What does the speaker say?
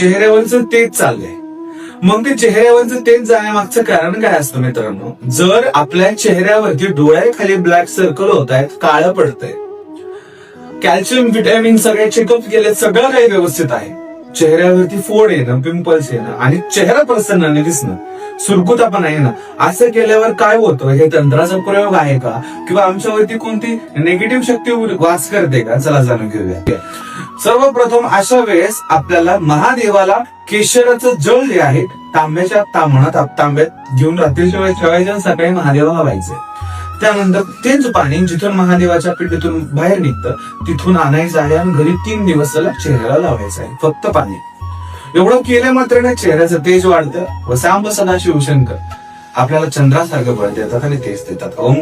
चेहऱ्यावरचं तेज चाललंय. मग ते चेहऱ्यावरचं तेज जाण्यामागचं कारण काय असतं मित्रांनो? जर आपल्या चेहऱ्यावरती डोळ्याखाली ब्लॅक सर्कल होत आहेत, काळं पडतंय, कॅल्शियम व्हिटॅमिन सगळे चेकअप केले, सगळं काही व्यवस्थित आहे, चेहऱ्यावरती फोड येणं, पिंपल्स येणं आणि चेहरा प्रसन्न दिसणं, सुरकुतापणा येणं, असं केल्यावर काय होतं? हे तंत्राचा प्रयोग आहे का किंवा आमच्यावरती कोणती निगेटिव्ह शक्ती वास करते का? चला जाणून घेऊया. सर्वप्रथम अशा वेळेस आपल्याला महादेवाला केशराचं जळ जे आहे तांब्याच्या तांब्यात घेऊन रात्रीच्या वेळेस ठेवायचं आणि सकाळी महादेवाला व्हायचंय. त्यानंतर तेच पाणी जिथून महादेवाच्या पिंडीतून बाहेर निघतं तिथून आणायचं आहे आणि घरी 3 दिवस त्याला चेहऱ्याला लावायचं आहे, फक्त पाणी. एवढं केल्या मात्र चेहऱ्याचं तेज वाढतं व सांब सदा शिवशंकर आपल्याला चंद्रासारखं बळ देतात आणि तेज देतात. ओम